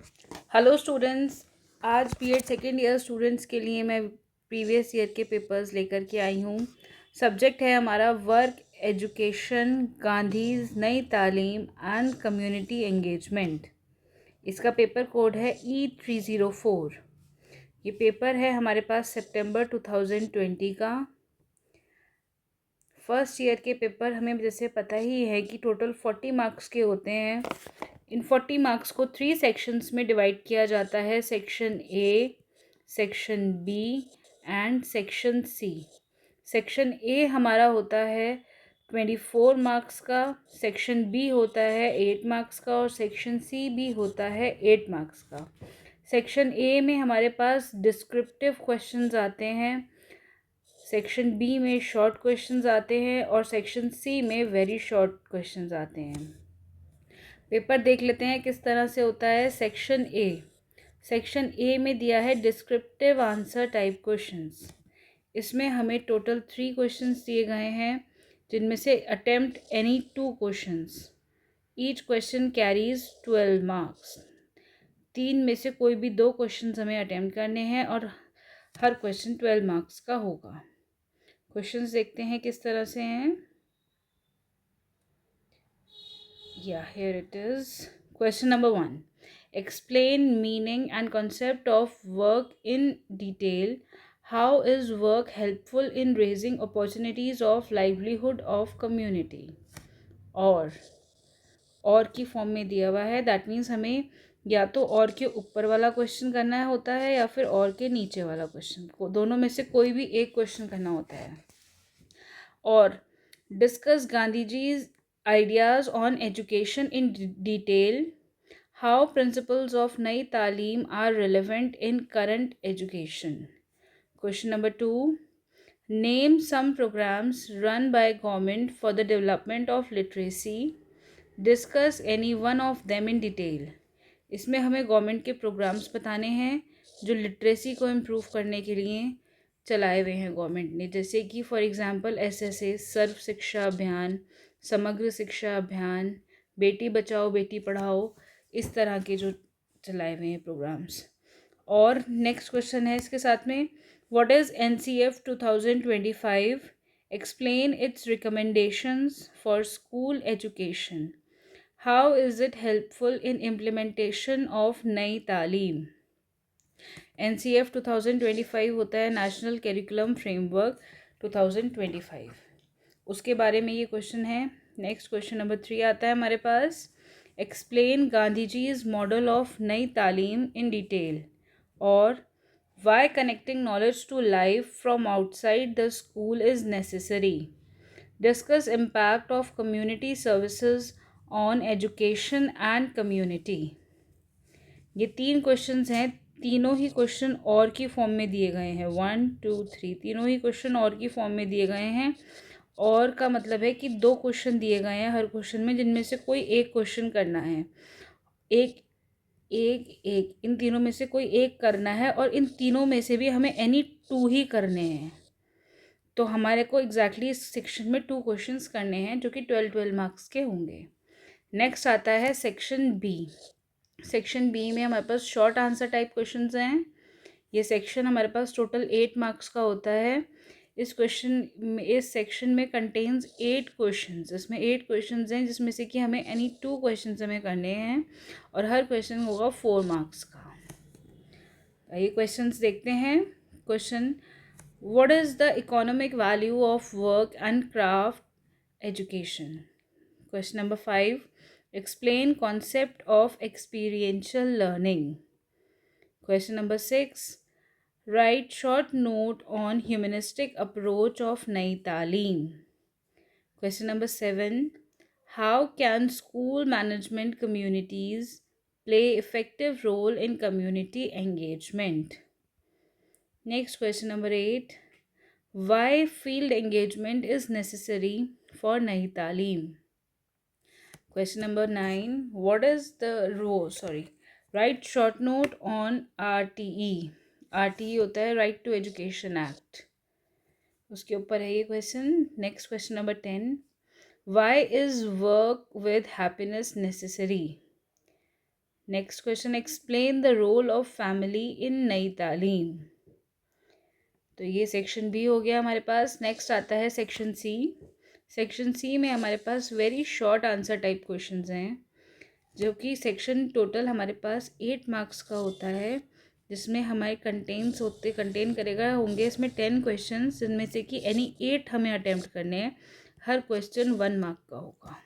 Hello students. आज BEd second year students के लिए मैं प्रीवियस ईयर के पेपर्स लेकर के आई हूँ। सब्जेक्ट है हमारा वर्क एजुकेशन, गांधीज नई तालीम एंड कम्युनिटी एंगेजमेंट। इसका पेपर कोड है E304। ये पेपर है हमारे पास सितंबर 2020 का। फर्स्ट ईयर के पेपर हमें जैसे पता ही है कि टोटल 40 मार्क्स के होते हैं। इन 40 मार्क्स को 3 सेक्शंस में डिवाइड किया जाता है, section A, section B and section C. Section A हमारा होता है 24 मार्क्स का, सेक्शन बी होता है 8 मार्क्स का और सेक्शन सी भी होता है 8 मार्क्स का। सेक्शन ए में हमारे पास डिस्क्रिप्टिव क्वेश्चंस आते हैं, सेक्शन बी में शॉर्ट क्वेश्चंस आते हैं और सेक्शन सी में वेरी शॉर्ट क्वेश्चंस आते हैं। पेपर देख लेते हैं किस तरह से होता है। सेक्शन ए में दिया है डिस्क्रिप्टिव आंसर टाइप क्वेश्चंस। इसमें हमें टोटल 3 क्वेश्चंस दिए गए हैं, जिनमें से attempt any 2 questions. Each question carries 12 marks. 3 में से कोई भी 2 क्वेश्चंस हमें अटेम्प्ट करने हैं और हर क्वेश्चन 12 मार्क्स का होगा। क्वेश्चंस देखते हैं किस तरह से हैं। Here it is. Question number 1. Explain meaning and concept of work in detail. How is work helpful in raising opportunities of livelihood of community? और की फॉर्म में दिया हुआ है। दैट मीन्स हमें या तो और के ऊपर वाला क्वेश्चन करना होता है या फिर और के नीचे वाला क्वेश्चन, को दोनों में से कोई भी एक क्वेश्चन करना होता है। और डिस्कस गांधी जी's ideas on education in detail. How principles of नई तालीम are relevant in current education. Question number 2. Name some programs run by government for the development of literacy. Discuss any one of them in detail. इसमें हमें government के programmes बताने हैं जो literacy को improve करने के लिए चलाए हुए हैं गवर्नमेंट ने, जैसे कि फॉर एग्जांपल SSA सर्व शिक्षा अभियान, समग्र शिक्षा अभियान, बेटी बचाओ बेटी पढ़ाओ, इस तरह के जो चलाए हुए हैं प्रोग्राम्स। और नेक्स्ट क्वेश्चन है इसके साथ में, what is NCF 2025? Explain it's recommendations for school education. How is it helpful in implementation of Nai तालीम। NCF 2025 होता है नेशनल करिकुलम फ्रेमवर्क 2025। उसके बारे में ये क्वेश्चन है। नेक्स्ट क्वेश्चन नंबर 3 आता है हमारे पास, explain Gandhi ji's model of Nai Talim in detail. और why connecting knowledge to life from outside the school is necessary. Discuss impact of community services on education and community. ये 3 क्वेश्चंस हैं। तीनों ही क्वेश्चन और की फॉर्म में दिए गए हैं। 1 2 3 तीनों ही क्वेश्चन और की फॉर्म में दिए गए हैं। और का मतलब है कि 2 क्वेश्चन दिए गए हैं हर क्वेश्चन में, जिनमें से कोई एक क्वेश्चन करना है। एक एक एक इन तीनों में से कोई एक करना है और इन तीनों में से भी हमें एनी 2 ही करने हैं। तो हमारे को एग्जैक्टली इस सेक्शन में 2 क्वेश्चंस करने हैं जो कि 12 मार्क्स के होंगे। नेक्स्ट आता है सेक्शन बी। सेक्शन बी में हमारे पास शॉर्ट आंसर टाइप क्वेश्चंस हैं। ये सेक्शन हमारे पास टोटल 8 मार्क्स का होता है। इस सेक्शन में कंटेन्स 8 क्वेश्चंस। इसमें 8 क्वेश्चंस हैं जिसमें से कि हमें एनी 2 क्वेश्चंस हमें करने हैं और हर क्वेश्चन होगा 4 मार्क्स का। ये क्वेश्चंस देखते हैं। Question, what is the economic value of work and craft education. Question number 5. Explain concept of experiential learning. Question number 6. Write short note on humanistic approach of Nai Taaleem. Question number 7. How can school management communities play effective role in community engagement? Next, question number 8. Why field engagement is necessary for Nai Taaleem? Question number 9. What is the write short note on RTE. RTE होता है right to education act, उसके ऊपर है ये question. Next question number 10. Why is work with happiness necessary? Next question, explain the role of family in Nai Talim. तो ये section B हो गया हमारे पास। नेक्स्ट आता है सेक्शन सी। सेक्शन सी में हमारे पास very short answer type questions हैं, जो कि सेक्शन टोटल हमारे पास 8 मार्क्स का होता है, जिसमें हमारे कंटेन करेगा होंगे इसमें 10 क्वेश्चंस, जिनमें से कि एनी 8 हमें अटेम्प्ट करने हैं। हर क्वेश्चन 1 मार्क का होगा।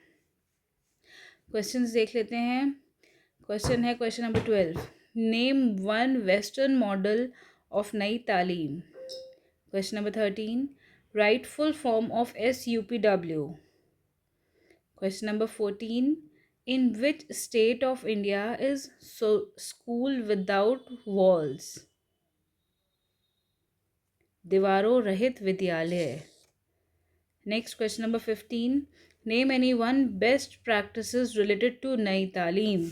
क्वेश्चंस देख लेते हैं। क्वेश्चन है question number 12, name one western model of Nai Talim. Question number 13, right full form of SUPW। Question number 14, in which state of India is school without walls? दीवारों रहित विद्यालय। Next question number 15, name any one best practices related to Nai Talim.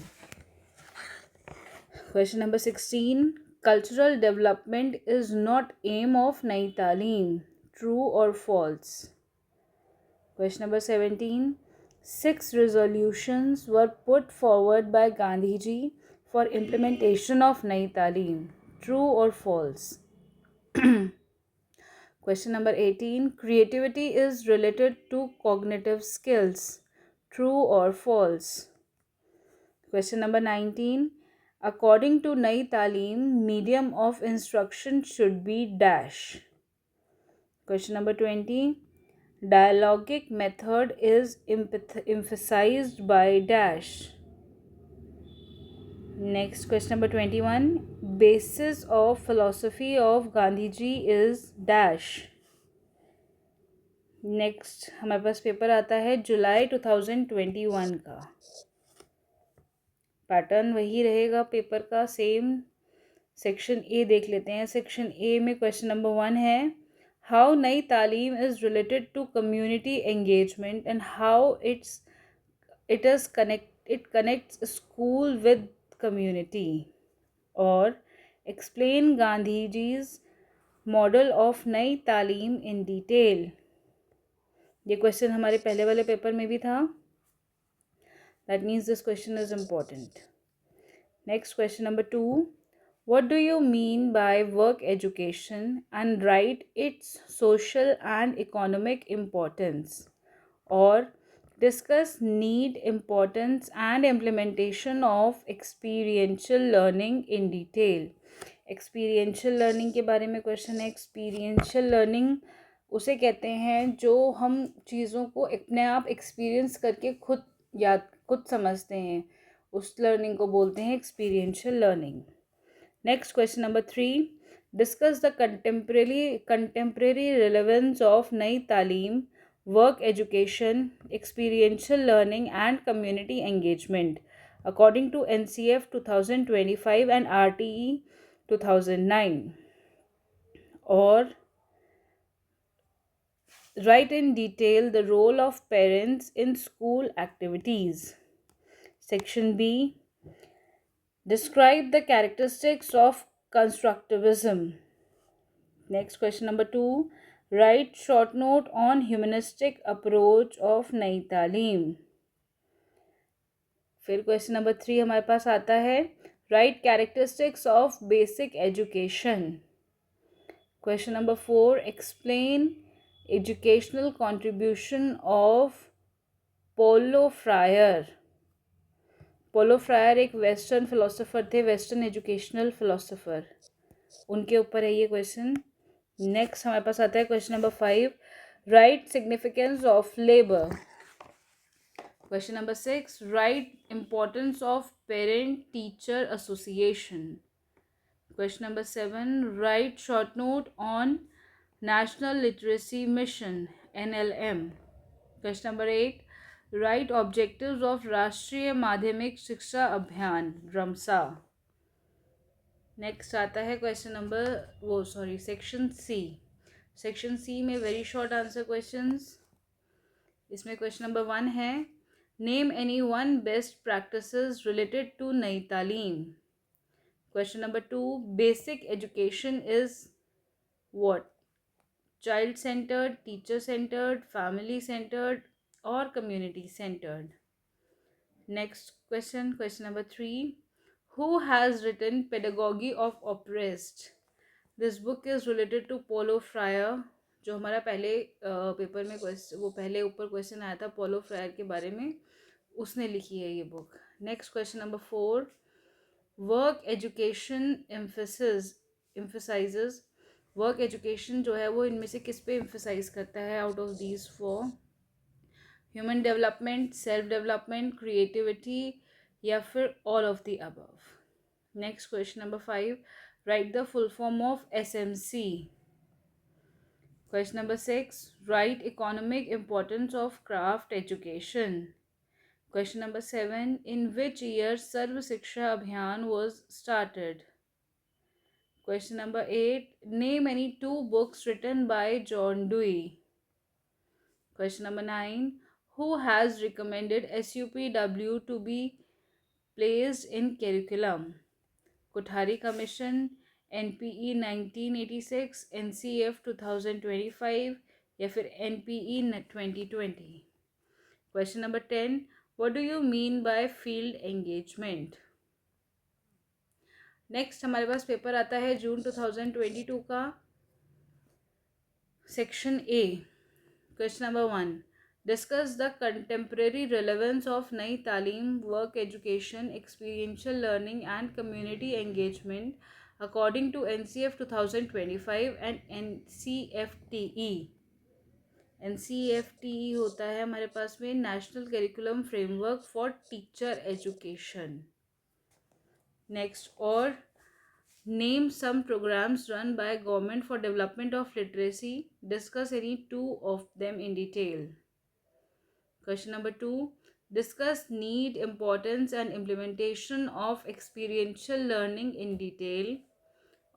Question number 16, cultural development is not aim of Nai Talim, true और false. Question number 17, 6 resolutions were put forward by Gandhiji for implementation of Nai Talim. True or false? Question number 18, creativity is related to cognitive skills. True or false? Question number 19, according to Nai Talim, medium of instruction should be dash. Question number 20, dialogic method is emphasized by dash. Next, question number 21, basis of philosophy of Gandhiji is dash. Next हमारे पास paper आता है जुलाई 2021 का। Pattern वही रहेगा paper का, same. Section A देख लेते हैं। सेक्शन ए में क्वेश्चन नंबर 1 है, how Nai Talim is related to community engagement and how it connects school with community, और explain Gandhiji's model of नई तालीम in detail। ये क्वेश्चन हमारे पहले वाले पेपर में भी था। That means this question is important. Next, question number 2, what do you mean by work education and write its social and economic importance, or discuss need, importance and implementation of experiential learning in detail। Experiential learning के बारे में question है। Experiential learning उसे कहते हैं जो हम चीज़ों को अपने आप एक्सपीरियंस करके खुद समझते हैं, उस लर्निंग को बोलते हैं experiential learning. Next question number 3, discuss the contemporary relevance of Nai तालीम, work education, experiential learning and community engagement according to NCF 2025 and RTE 2009, or write in detail the role of parents in school activities। Section B, describe the characteristics of constructivism। Next, question number 2, write short note on humanistic approach of नई तालीम। फिर question number 3 हमारे पास आता है, right characteristics of basic education. Question number 4, explain educational contribution of polo fryer. Polo fryer एक western philosopher थे, western educational philosopher, उनके ऊपर है ये क्वेश्चन। नेक्स्ट हमारे पास आता है question number 5, write significance of labour. Question number 6, write importance of parent teacher association. Question number 7, write short note on national literacy mission NLM। Question number 8, write objectives of Rashtriya Madhyamik Shiksha Abhiyan RMSA. Next आता है question number section C. Section C में very short answer questions. इसमें question number 1 है, name any one best practices related to Nai Talim. Question number 2, basic education is what, child centred, teacher centred, family centred और community centred. Next question, question number 3, Who has written Pedagogy of Oppressed? This book is related to Paulo Freire, जो हमारा पहले paper में question, वो पहले ऊपर question आया था पोलो फ्रायर के बारे में, उसने लिखी है ये book. Next question number 4. Work education emphasises. Work education जो है वो इनमें से किस पे एम्फेसाइज करता है out of these 4? Human development, self development, creativity, या फिर all of the above. Next question number 5. Write the full form of SMC. Question number 6. Write economic importance of craft education. Question number 7. In which year Sarv Shiksha Abhiyan was started? Question number 8. Name any 2 books written by John Dewey. Question number 9. Who has recommended SUPW to be placed in curriculum? Kothari Commission, NPE 1986, NCF 2025, या फिर NPE 2020. Question number 10. What do you mean by field engagement? Next हमारे पास paper आता है जून 2022 का. Section A. Question number 1. Discuss the contemporary relevance of नई तालीम, work education, experiential learning and community engagement according to NCF 2025 and NCFTE. NCFTE होता है हमारे पास में national curriculum framework for teacher education. Next. और name some programmes run by government for development of literacy. Discuss any 2 of them in detail. Question number 2. Discuss need, importance and implementation of experiential learning in detail.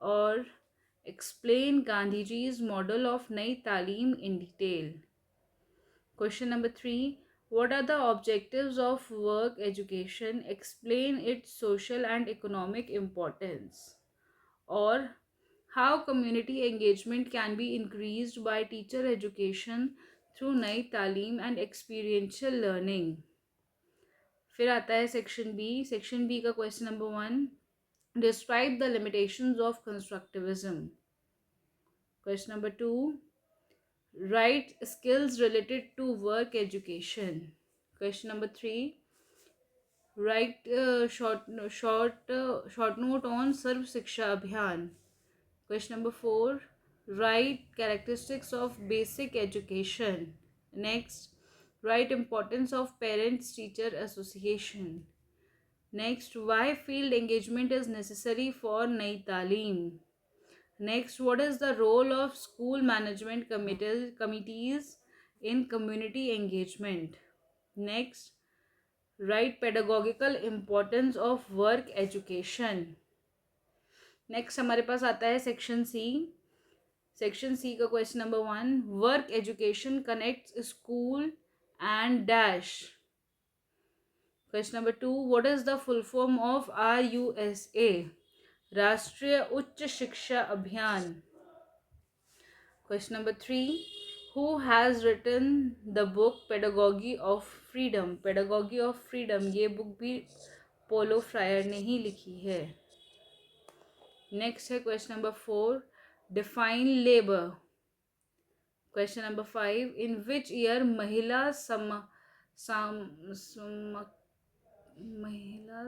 Or explain Gandhiji's model of Nai Talim in detail. Question number 3. What are the objectives of work education? Explain its social and economic importance. Or how community engagement can be increased by teacher education through नई तालीम and experiential learning. फिर आता है section B. Section B का question number 1. Describe the limitations of constructivism. Question number 2. Write skills related to work education. Question number 3. Write short note on Sarva Shiksha Abhiyan. Question number 4. Write characteristics of basic education. Next. Write importance of parents-teacher association. Next. Why field engagement is necessary for Nai Talim. Next. What is the role of school management committees in community engagement. Next. Write pedagogical importance of work education. Next हमारे पास आता है section C. Section C का question number 1. Work education connects school and dash. Question number 2. What is the full form of RUSA? Rashtriya Uchcha Shiksha Abhiyan. Question number 3. Who has written the book pedagogy of freedom? Pedagogy of freedom ये book भी Paulo Freire ने ही लिखी है. Next है question number 4. Define labour. Question number 5. In which year Mahila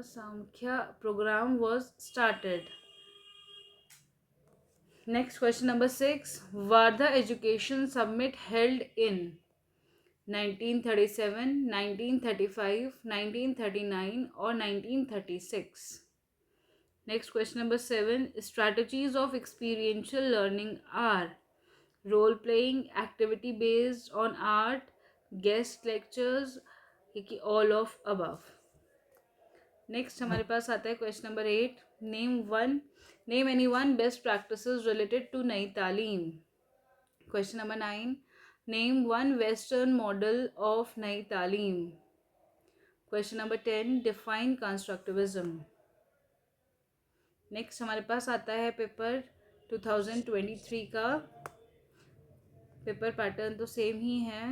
Samakhya programme was started. Next question number 6. Wardha education summit held in 1937, 1935, 1939 और 1936. Next question number 7. Strategies of experiential learning are role playing, activity based on art, guest lectures, all of above. Next हमारे पास आता है question number 8. Name any one best practices related to नई तालीम. Question number 9. Name one Western model of नई तालीम. Question number 10. Define constructivism. Next हमारे पास आता है पेपर 2023 का. पेपर पैटर्न तो सेम ही है.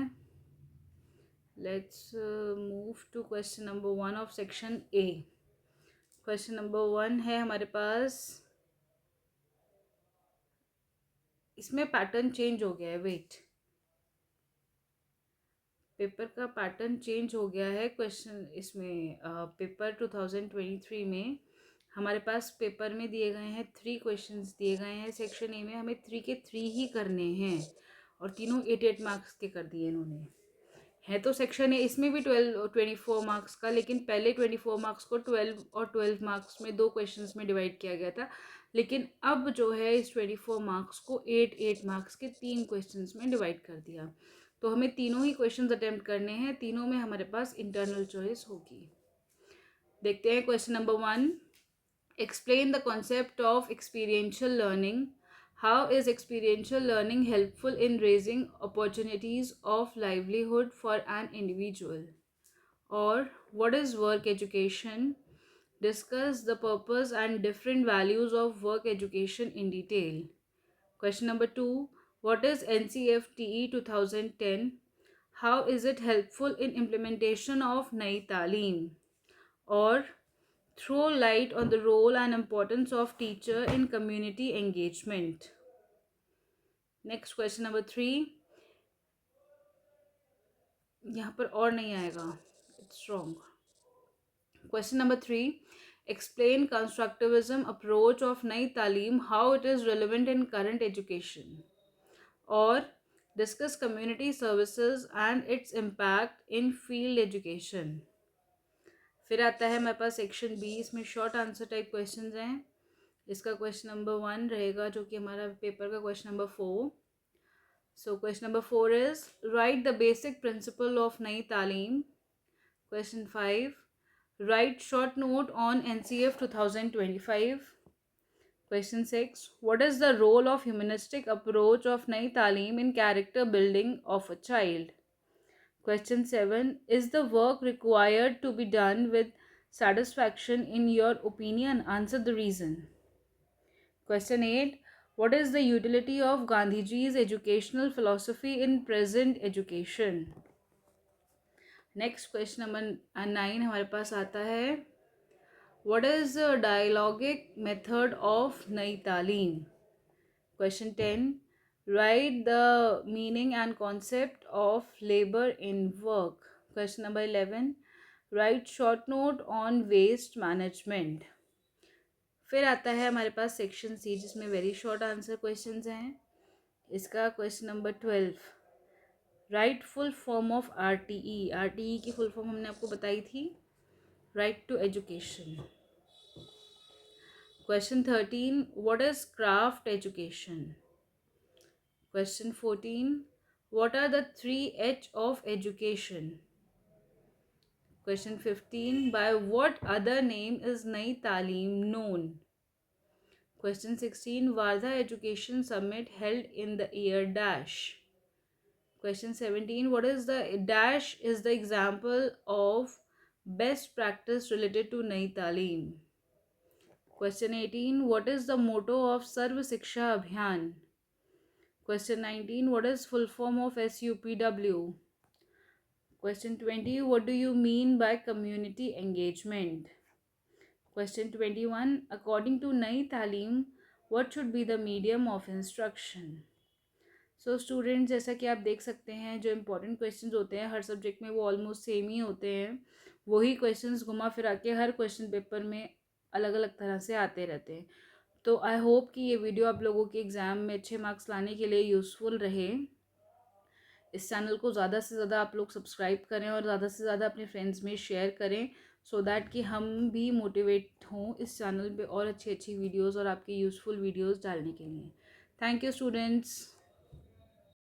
Let's move to question number 1 of section A. Question number 1 है हमारे पास, इसमें पैटर्न चेंज हो गया है, वेट, पेपर का पैटर्न चेंज हो गया है। क्वेश्चन इसमें पेपर 2023 में हमारे पास पेपर में दिए गए हैं 3 क्वेश्चंस दिए गए हैं। सेक्शन ए में हमें 3 के 3 ही करने हैं और तीनों 8 मार्क्स के कर दिए इन्होंने। है तो सेक्शन ए इसमें भी 24 मार्क्स का, लेकिन पहले 24 मार्क्स को 12 और 12 मार्क्स में 2 क्वेश्चंस में डिवाइड किया गया था। लेकिन अब जो है इस 24 मार्क्स को 8 मार्क्स के 3 क्वेश्चंस में डिवाइड कर दिया। तो हमें तीनों ही क्वेश्चंस अटेम्प्ट करने हैं, तीनों में हमारे पास इंटरनल चॉइस होगी। देखते हैं question number 1। Explain the concept of experiential learning. How is experiential learning helpful in raising opportunities of livelihood for an individual? Or what is work education? Discuss the purpose and different values of work education in detail. Question number 2. What is NCFTE 2010? How is it helpful in implementation of Nai Taaleem? Or throw light on the role and importance of teacher in community engagement. Next question number 3. यहाँ पर और नहीं आएगा, it's wrong. Question number 3. Explain constructivism approach of Nai Taaleem, how it is relevant in current education. Or discuss community services and its impact in field education. फिर आता है हमारे पास section B, इसमें शॉर्ट आंसर टाइप क्वेश्चंस हैं। इसका question number 1 रहेगा जो कि हमारा पेपर का question number 4. So question number 4 is write the basic principle of Nai Taaleem. Question 5. Write short note on NCF 2025. Question 6. What is the role of humanistic approach of Nai Taaleem in character building of a child? Question 7. Is the work required to be done with satisfaction in your opinion? Answer the reason. Question 8. What is the utility of Gandhiji's educational philosophy in present education? Next question number 9 हमारे पास आता है, What is the dialogic method of Nai Taaleem? Question 10. Write the meaning and concept of labor in work. Question number 11. Write short note on waste management. फिर आता है हमारे पास section C जिसमें very short answer questions हैं। इसका question number 12. Write full form of RTE. RTE की full form हमने आपको बताई थी, right to education. Question 13. What is craft education? Question 14. What are the 3H of education? Question 15. By what other name is Nai Taaleem known? Question 16. Wardha Education Summit held in the year dash. Question 17. What is the dash is the example of best practice related to Nai Taaleem? Question 18. What is the motto of Sarv Shiksha Abhiyan? Question 19. What is full form of SUPW? Question 20. What do you mean by community engagement? Question 21. According to Nai Taaleem, what should be the medium of instruction? So students, जैसा कि आप देख सकते हैं जो important questions होते हैं हर subject में वो ऑलमोस्ट सेम ही होते हैं। वही क्वेश्चंस घुमा फिरा के हर क्वेश्चन पेपर में अलग अलग तरह से आते रहते हैं। तो आई होप कि ये वीडियो आप लोगों के एग्ज़ाम में अच्छे मार्क्स लाने के लिए यूज़फुल रहे। इस चैनल को ज़्यादा से ज़्यादा आप लोग सब्सक्राइब करें और ज़्यादा से ज़्यादा अपने फ्रेंड्स में शेयर करें, सो दैट कि हम भी मोटिवेट हों इस चैनल पे और अच्छी अच्छी वीडियोस और आपकी यूज़फुल वीडियोस डालने के लिए। Thank you students.